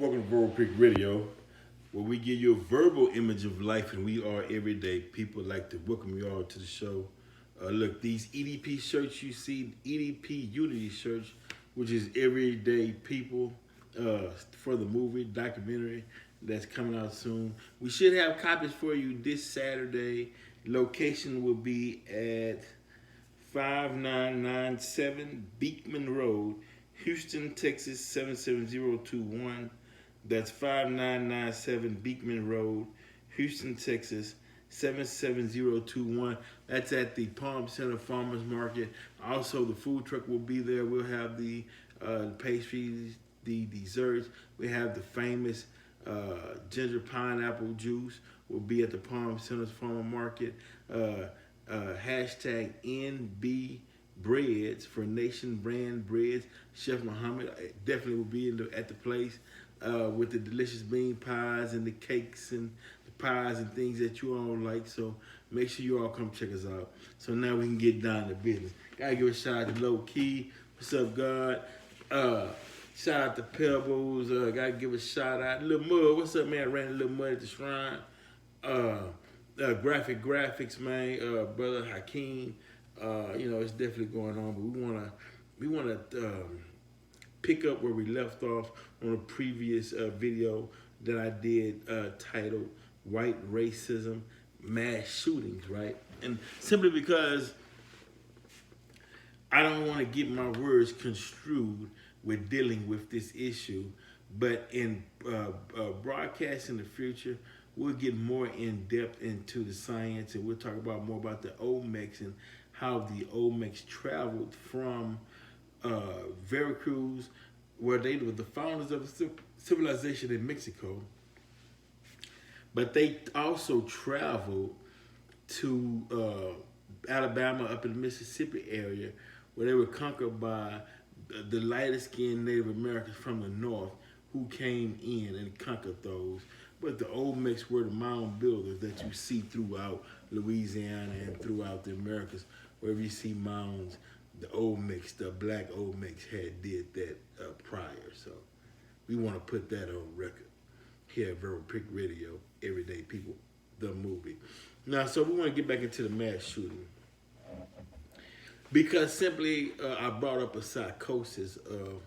Welcome to Verbal Creek Radio, where we give you a verbal image of life, and we are everyday people. Like to welcome you all to the show. Look, these EDP shirts you see, EDP Unity shirts, which is everyday people for the movie documentary that's coming out soon. We should have copies for you this Saturday. Location will be at 5997 Beekman Road, Houston, Texas 77021. That's 5997 Beekman Road, Houston, Texas 77021. That's at the Palm Center Farmers Market. Also, the food truck will be there. We'll have the pastries, the desserts. We have the famous ginger pineapple juice. Will be at the Palm Center Farmers Market. Hashtag NB Breads for Nation Brand Breads. Chef Muhammad definitely will be at the place with the delicious bean pies and the cakes and the pies and things that you all like. So make sure you all come check us out. So now we can get down to business. Gotta give a shout out to Low Key. What's up, God? Shout out to Pebbles. Gotta give a shout out. Lil Mud. What's up, man? I ran a Lil Mud at the shrine. Graphic graphics, man, brother Hakeem. It's definitely going on, but we wanna pick up where we left off on a previous video that I did titled "White Racism, Mass Shootings," right? And simply because I don't want to get my words construed with dealing with this issue, but in broadcast in the future, we'll get more in depth into the science, and we'll talk about more about the Olmecs and how the Olmecs traveled from Veracruz, where they were the founders of the civilization in Mexico. But they also traveled to Alabama, up in the Mississippi area, where they were conquered by the lighter-skinned Native Americans from the north who came in and conquered those. But the Olmecs were the mound builders that you see throughout Louisiana and throughout the Americas. Wherever you see mounds, the Olmecs, the black Olmecs did that prior. So we want to put that on record here at Verbal Creek Radio, Everyday People, the movie. Now, so we want to get back into the mass shooting. Because simply I brought up a psychosis of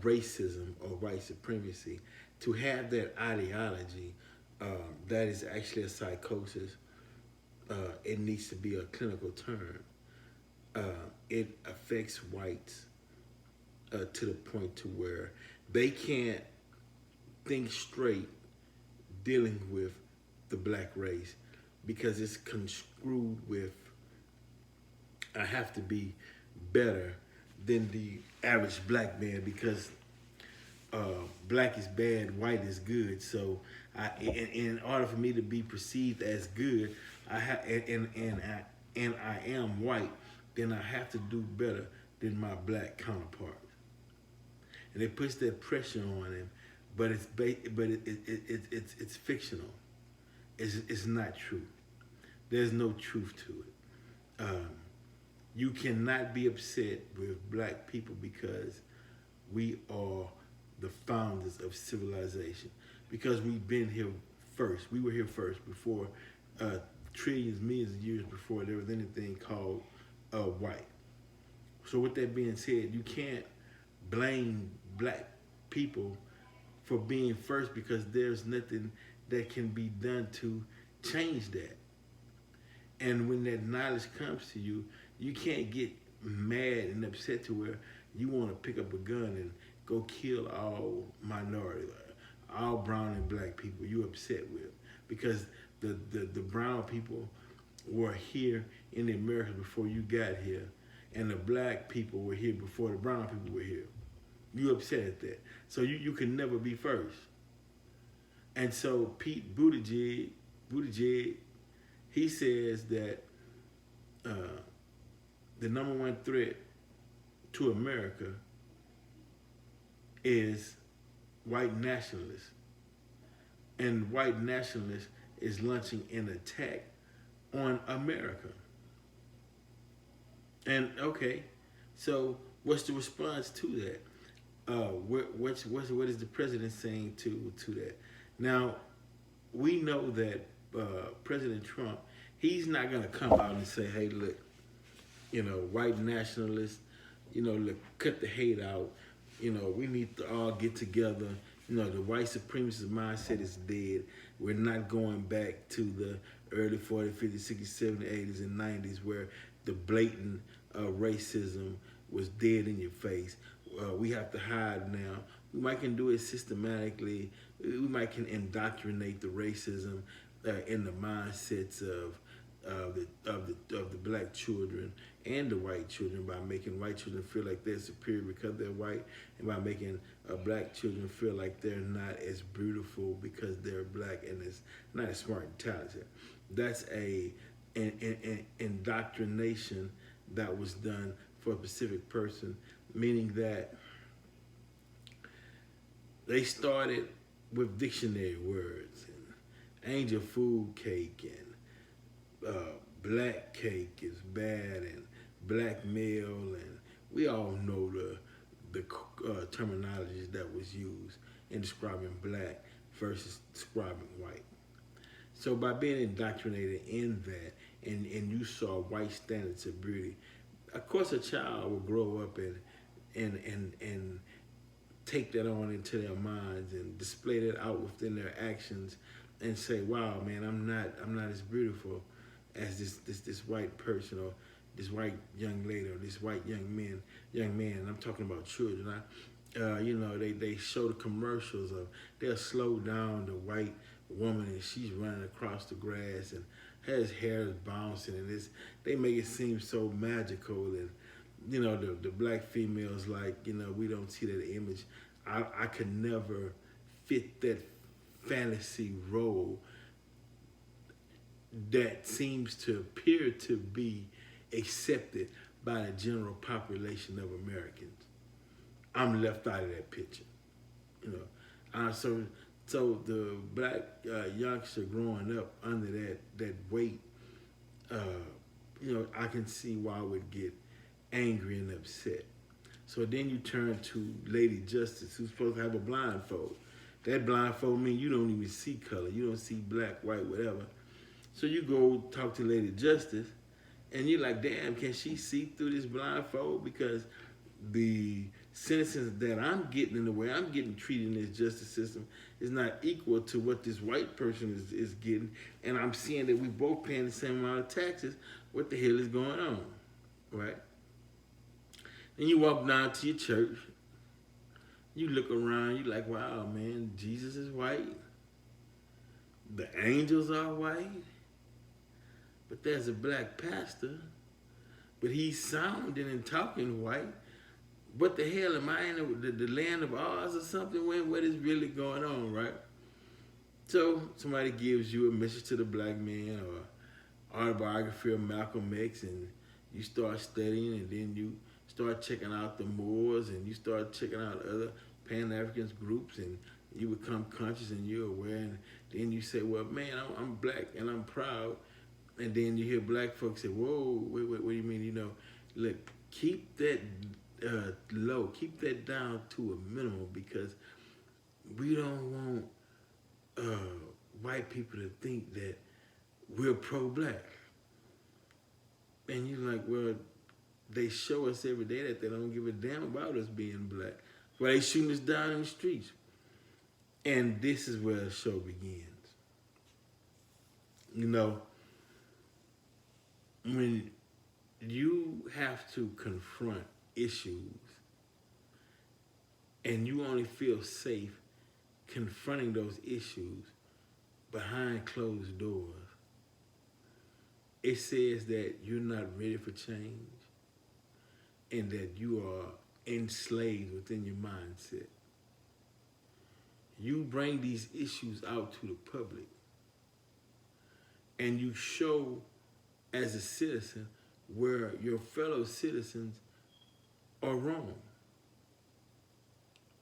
racism or white supremacy. To have that ideology, that is actually a psychosis. It needs to be a clinical term. It affects whites to the point to where they can't think straight dealing with the black race because it's construed with, I have to be better than the average black man because black is bad, white is good. So in order for me to be perceived as good, I am white, then I have to do better than my black counterpart. And it puts that pressure on him, but it's fictional. It's not true. There's no truth to it. You cannot be upset with black people because we are the founders of civilization, because we've been here first. We were here first before trillions, millions of years before there was anything called white. So with that being said, you can't blame black people for being first because there's nothing that can be done to change that. And when that knowledge comes to you, you can't get mad and upset to where you want to pick up a gun and go kill all minorities, all brown and black people you upset with, because the brown people were here in the Americas before you got here, and the black people were here before the brown people were here. You upset at that. So you can never be first. And so Pete Buttigieg, he says that the number one threat to America is white nationalists. And white nationalists is launching an attack on America. And okay, so what's the response to that? What is the president saying to that? Now, we know that President Trump, he's not going to come out and say, "Hey, look, white nationalists, look, cut the hate out. We need to all get together. The white supremacist mindset is dead. We're not going back to the early 40s, 50s, 60s, 70s, 80s, and 90s where the blatant racism was dead in your face. We have to hide now. We might can do it systematically. We might can indoctrinate the racism in the mindsets of the black children and the white children by making white children feel like they're superior because they're white, and by making black children feel like they're not as beautiful because they're black and is not as smart and talented. That's an indoctrination that was done for a specific person, meaning that they started with dictionary words and angel food cake and black cake is bad and blackmail, and we all know the terminologies that was used in describing black versus describing white. So by being indoctrinated in that, and you saw white standards of beauty, of course a child will grow up and take that on into their minds and display that out within their actions and say, wow, man, I'm not as beautiful as this white person or this white young lady or this white young man. And I'm talking about children. They show the commercials of they'll slow down the white woman and she's running across the grass and her hair is bouncing and they make it seem so magical, and the black females like we don't see that image. I could never fit that fantasy role that seems to appear to be accepted by the general population of Americans. I'm left out of that picture, So the black youngster growing up under that weight, I can see why I would get angry and upset. So then you turn to Lady Justice, who's supposed to have a blindfold. That blindfold means you don't even see color. You don't see black, white, whatever. So you go talk to Lady Justice, and you're like, damn, can she see through this blindfold? Because the sentences that I'm getting in the way I'm getting treated in this justice system is not equal to what this white person is getting. And I'm seeing that we both paying the same amount of taxes. What the hell is going on, right? Then you walk down to your church. You look around, you're like, wow, man, Jesus is white. The angels are white. But there's a black pastor, but he's sounding and talking white. What the hell, am I in the land of Oz or something? What is really going on, right? So somebody gives you a message to the black man or autobiography of Malcolm X, and you start studying, and then you start checking out the Moors, and you start checking out other Pan-African groups, and you become conscious and you're aware, and then you say, well, man, I'm black and I'm proud. And then you hear black folks say, whoa, wait, what do you mean? Look, keep that low, keep that down to a minimum, because we don't want white people to think that we're pro-black. And you're like, well, they show us every day that they don't give a damn about us being black. Well, they shooting us down in the streets. And this is where the show begins. When you have to confront issues and you only feel safe confronting those issues behind closed doors, it says that you're not ready for change and that you are enslaved within your mindset. You bring these issues out to the public and you show as a citizen where your fellow citizens are wrong.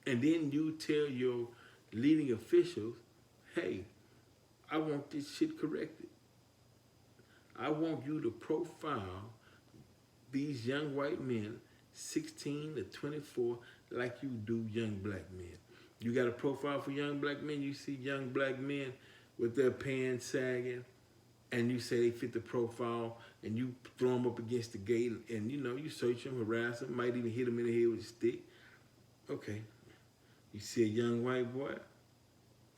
And then you tell your leading officials, hey, I want this shit corrected. I want you to profile these young white men, 16 to 24, like you do young black men. You got a profile for young black men. You see young black men with their pants sagging, and you say they fit the profile, and you throw them up against the gate, and you search them, harass them, might even hit them in the head with a stick. Okay. You see a young white boy,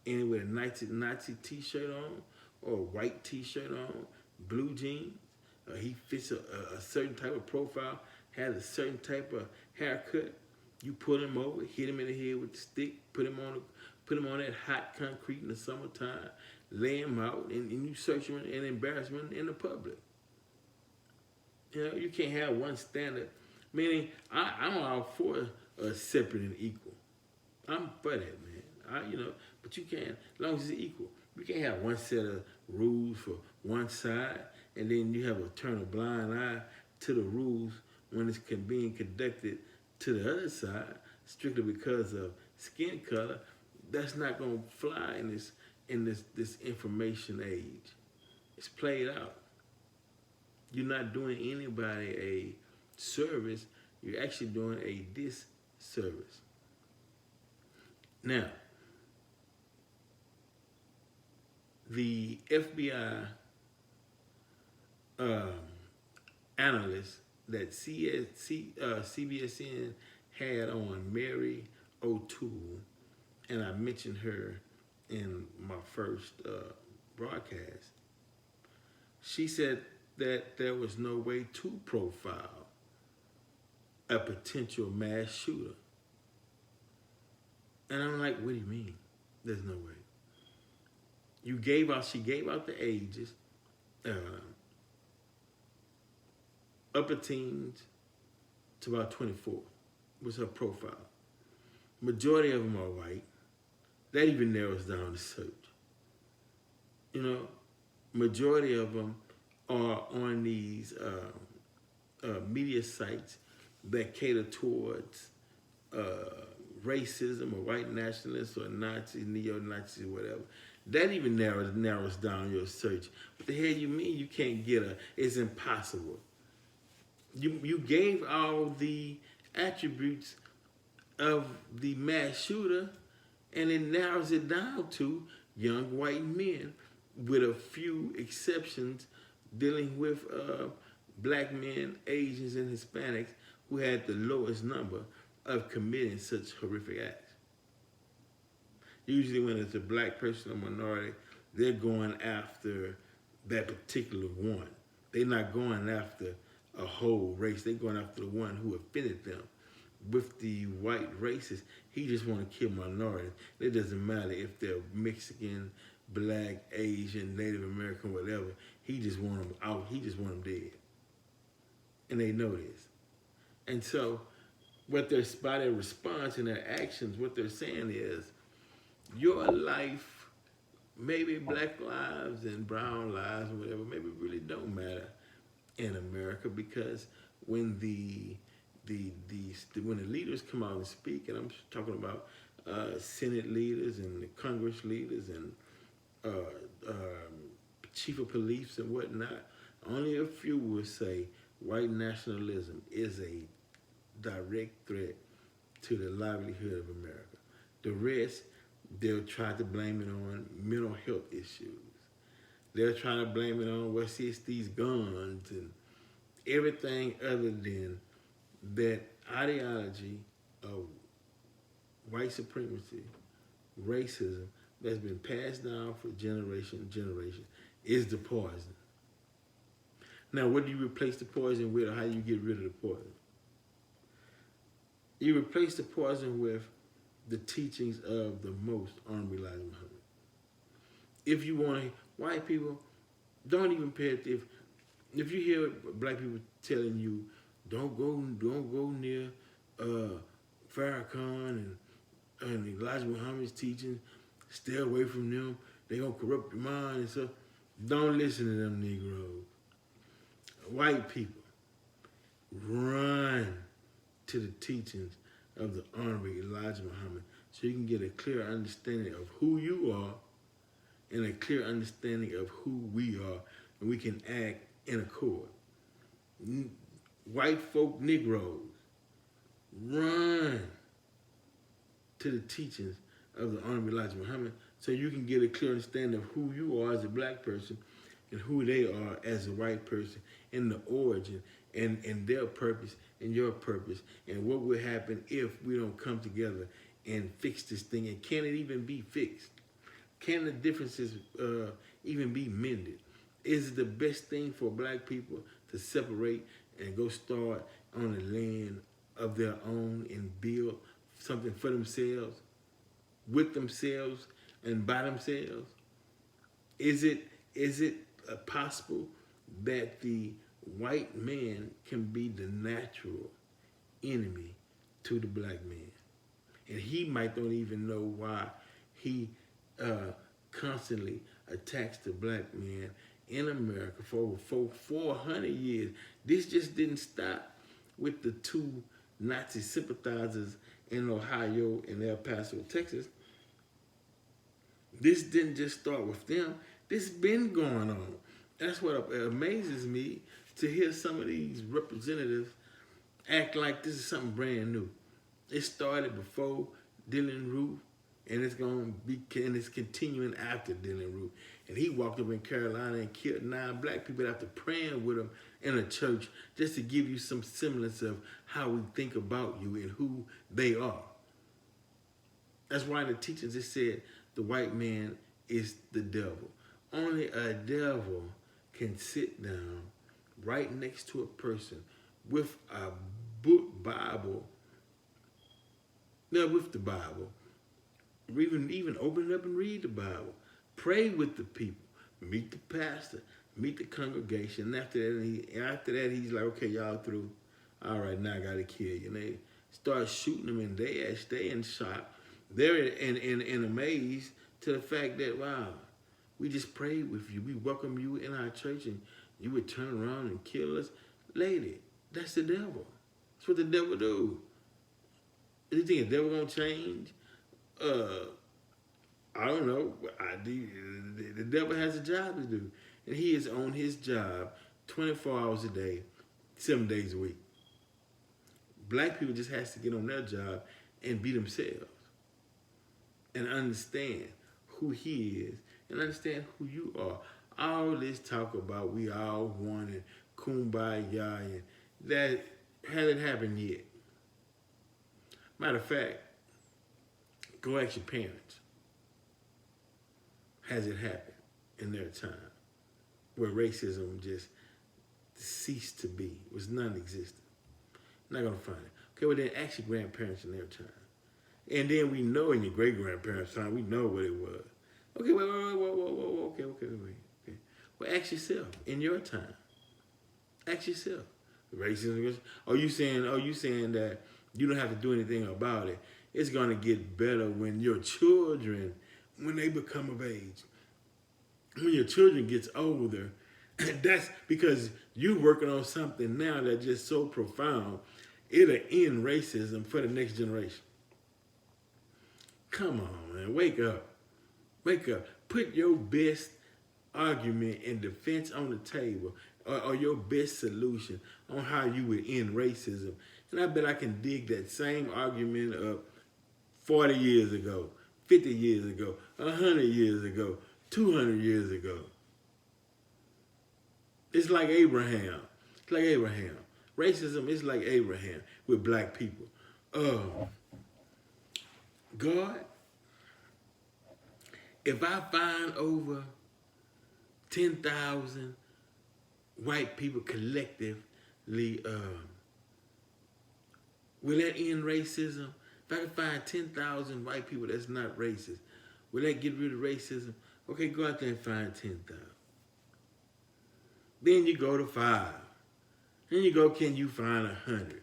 and with a Nazi t-shirt on, or a white t-shirt on, blue jeans, he fits a certain type of profile, has a certain type of haircut. You pull him over, hit him in the head with the stick, put him on that hot concrete in the summertime, lay him out, and you search him and embarrass him in the public. You can't have one standard. Meaning, I'm all for separate and equal. I'm for that, man. But you can't, as long as it's equal. You can't have one set of rules for one side, and then you have a turn a blind eye to the rules when it's being conducted to the other side, strictly because of skin color. That's not gonna fly in this information age. It's played out. You're not doing anybody a service. You're actually doing a disservice. Now, the FBI analyst that CBSN had on, Mary O'Toole, and I mentioned her in my first broadcast, she said that there was no way to profile a potential mass shooter. And I'm like, what do you mean? There's no way. She gave out the ages, upper teens to about 24 was her profile. Majority of them are white. That even narrows down the search. Majority of them are on these media sites that cater towards racism or white nationalists or Nazis, neo-Nazis, or whatever. That even narrows down your search. What the hell you mean you can't get her? It's impossible. You gave all the attributes of the mass shooter, and it narrows it down to young white men, with a few exceptions dealing with black men, Asians, and Hispanics, who had the lowest number of committing such horrific acts. Usually when it's a black person or minority, they're going after that particular one. They're not going after a whole race. They're going after the one who offended them. With the white racist, he just want to kill minorities. It doesn't matter if they're Mexican, black, Asian, Native American, whatever. He just want them out. He just want them dead. And they know this. And so, by their response and their actions, what they're saying is, your life, maybe black lives and brown lives or whatever, maybe really don't matter in America, because when the leaders come out and speak, and I'm talking about Senate leaders and the Congress leaders and chief of police and whatnot, only a few will say white nationalism is a direct threat to the livelihood of America. The rest, they'll try to blame it on mental health issues. They'll try to blame it on, it's these guns and everything other than that ideology of white supremacy, racism, that's been passed down for generation to generation, is the poison. Now, what do you replace the poison with, or how do you get rid of the poison? You replace the poison with the teachings of the most Honorable Elijah Muhammad. If you want to, white people, don't even pay attention. If you hear black people telling you, don't go near Farrakhan and Elijah Muhammad's teachings, stay away from them, they're going to corrupt your mind and stuff. Don't listen to them Negroes. White people, run to the teachings of the Honorable Elijah Muhammad so you can get a clear understanding of who you are and a clear understanding of who we are, and we can act in accord. White folk Negroes, run to the teachings of the Honorable Elijah Muhammad so you can get a clear understanding of who you are as a black person and who they are as a white person and the origin and their purpose and your purpose and what will happen if we don't come together and fix this thing. And can it even be fixed? Can the differences even be mended? Is it the best thing for black people to separate and go start on the land of their own and build something for themselves, with themselves, and by themselves? Is it possible that the white man can be the natural enemy to the black man? And he might don't even know why he constantly attacks the black man in America for over 400 years. This just didn't stop with the two Nazi sympathizers in Ohio and El Paso, Texas. This didn't just start with them. This been going on. That's what amazes me, to hear some of these representatives act like this is something brand new. It started before Dylann Roof, and it's continuing after Dylann Roof. And he walked up in Carolina and killed 9 black people after praying with him in a church, just to give you some semblance of how we think about you and who they are. That's why the teachers just said the white man is the devil. Only a devil can sit down right next to a person with a book Bible, not with the Bible, even open it up and read the Bible, pray with the people, meet the pastor, meet the congregation. And after that, he's like, okay, y'all through. All right, now I gotta kill you. And they start shooting them, and they stay in shock. They're in amaze to the fact that, wow, we just prayed with you. We welcome you in our church, and you would turn around and kill us. Lady, that's the devil. That's what the devil do. You think the devil gonna change? I don't know. The devil has a job to do, and he is on his job 24 hours a day, 7 days a week. Black people just has to get on their job and be themselves and understand who he is and understand who you are. All this talk about we all one and kumbaya, and that hasn't happened yet. Matter of fact, go ask your parents. Has it happened in their time where racism just ceased to be, was non-existent? Not gonna find it. Okay, well then ask your grandparents in their time. And then we know in your great-grandparents' time, we know what it was. Okay, wait, okay. Well, ask yourself, in your time. Ask yourself. Racism, are you saying that you don't have to do anything about it? It's gonna get better when your children, when they become of age. When your children gets older, that's because you're working on something now that's just so profound, it'll end racism for the next generation. Come on, man, wake up. Wake up. Put your best argument and defense on the table, or your best solution on how you would end racism. And I bet I can dig that same argument up 40 years ago, 50 years ago, 100 years ago, 200 years ago. It's like Abraham. It's like Abraham. Racism is like Abraham with black people. God, if I find over 10,000 white people collectively, will that end racism? If I can find 10,000 white people that's not racist, will that get rid of racism? Okay, go out there and find 10,000. Then you go to 5. Then you go, can you find 100?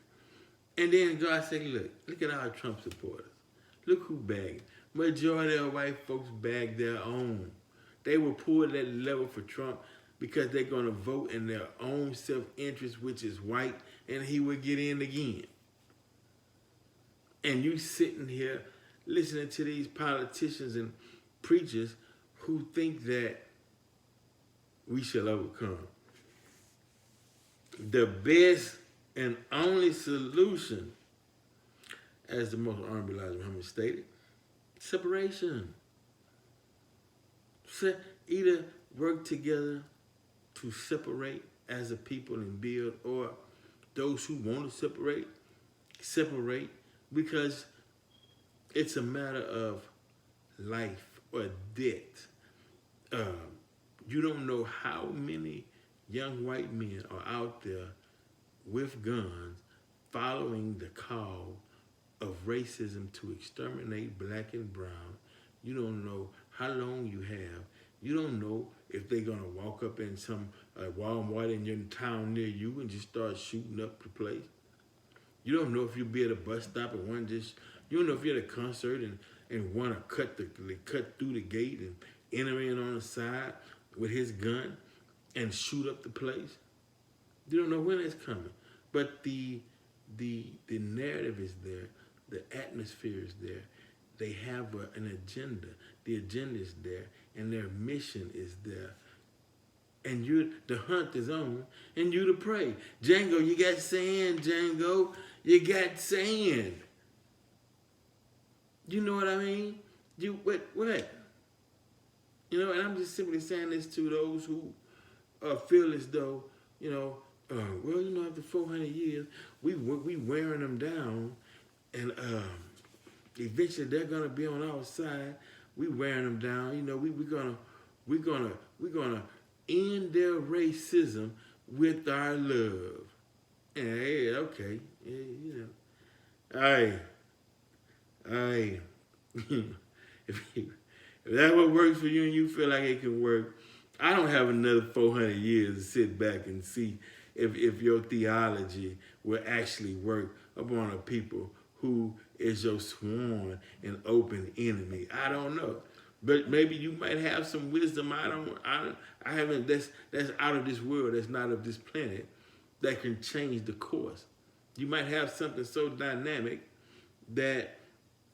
And then God said, look at our Trump supporters. Look who bagged. Majority of white folks bagged their own. They will pull that lever for Trump because they're going to vote in their own self-interest, which is white, and he will get in again. And you sitting here listening to these politicians and preachers who think that we shall overcome. The best and only solution as the most honorable Elijah Muhammad stated, separation. Either work together to separate as a people and build, or those who want to separate because it's a matter of life or death. You don't know how many young white men are out there with guns following the call of racism to exterminate black and brown. You don't know how long you have. You don't know if they're going to walk up in some Walmart in your town near you and just start shooting up the place. You don't know if you'll be at a bus stop and one just, you don't know if you're at a concert and want to cut through the gate and enter in on the side with his gun and shoot up the place. You don't know when it's coming. But the narrative is there. The atmosphere is there. They have an agenda. The agenda is there, and their mission is there. And the hunt is on, and you to pray. Django, you got sand, Django. You got sand. You know what I mean? What? You know, and I'm just simply saying this to those who feel as though, well, after 400 years, we wearing them down, and eventually they're gonna be on our side. We wearing them down. We're gonna end their racism with our love. And hey, okay, yeah, Hey, if that's what works for you and you feel like it can work, I don't have another 400 years to sit back and see if your theology will actually work upon a people who is your sworn and open enemy. I don't know. But maybe you might have some wisdom I haven't, that's out of this world, that's not of this planet, that can change the course. You might have something so dynamic that,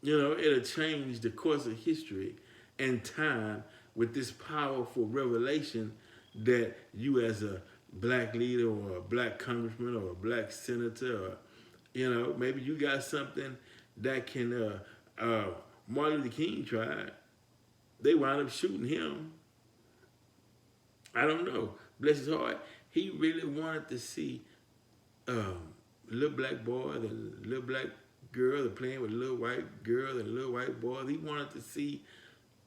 it'll change the course of history and time with this powerful revelation that you as a black leader or a black congressman or a black senator, or, maybe you got something that can, Martin Luther King tried. They wound up shooting him. I don't know. Bless his heart. He really wanted to see little black boy, the little black girl, the playing with a little white girl and a little white boy. He wanted to see,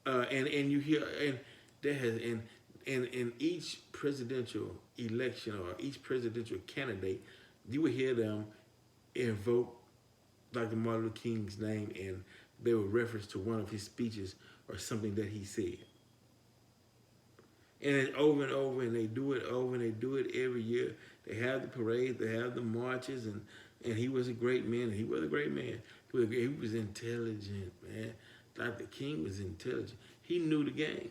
and you hear, and there has, and in each presidential election or each presidential candidate, you would hear them invoke Dr. Martin Luther King's name, and they would reference to one of his speeches or something that he said. And it's over and over, and they do it over, and they do it every year. They have the parades, they have the marches, and he was a great man, and he was a great man. He was intelligent, man. Dr. King was intelligent. He knew the game.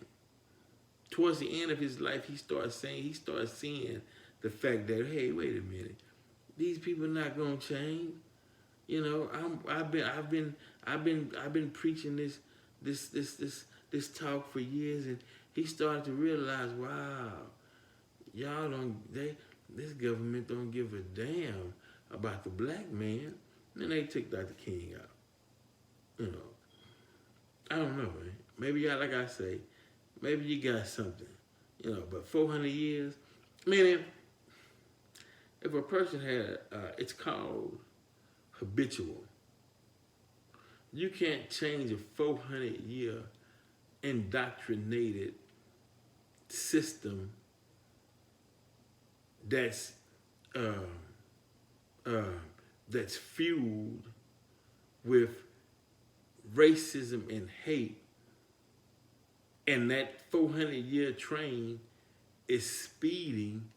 Towards the end of his life, he started seeing the fact that, hey, wait a minute, these people are not gonna change. I've been preaching this talk for years, and he started to realize, wow, this government don't give a damn about the black man. And then they took Dr. King out. I don't know, man. Maybe like I say, maybe you got something, but 400 years, man, if a person had, it's called habitual. You can't change a 400-year indoctrinated system that's fueled with racism and hate, and that 400-year train is speeding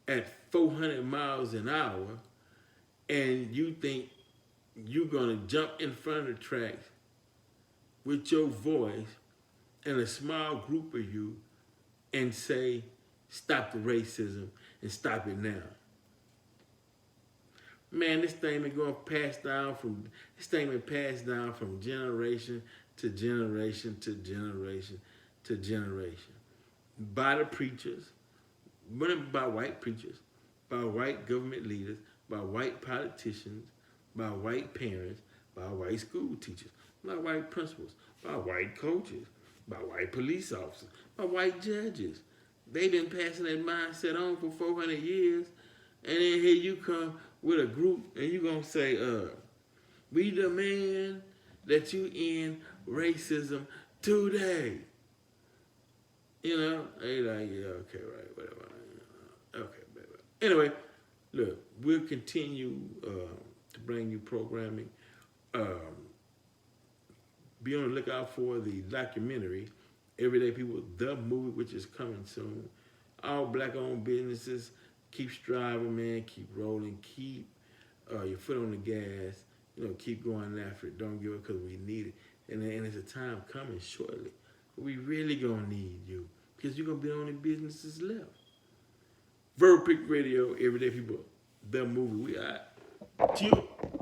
at 400 miles an hour, and you think you're gonna jump in front of the tracks with your voice and a small group of you and say, stop the racism and stop it now. Man, this thing been passed down from generation to generation to generation to generation. By the preachers, by white government leaders, by white politicians, by white parents, by white school teachers, by white principals, by white coaches, by white police officers, by white judges. They've been passing that mindset on for 400 years. And then here you come with a group and you going to say, we demand that you end racism today. You know, they like, yeah, okay, right, whatever. Okay, baby. Anyway, look, we'll continue to bring you programming. Be on the lookout for the documentary, Everyday People, the movie, which is coming soon. All black-owned businesses, keep striving, man. Keep rolling. Keep your foot on the gas. You know, keep going after it. Don't give up because we need it. And there's a time coming shortly. We really gonna need you because you're gonna be the only businesses left. Verbal Pick Radio, Everyday People, the movie. We are.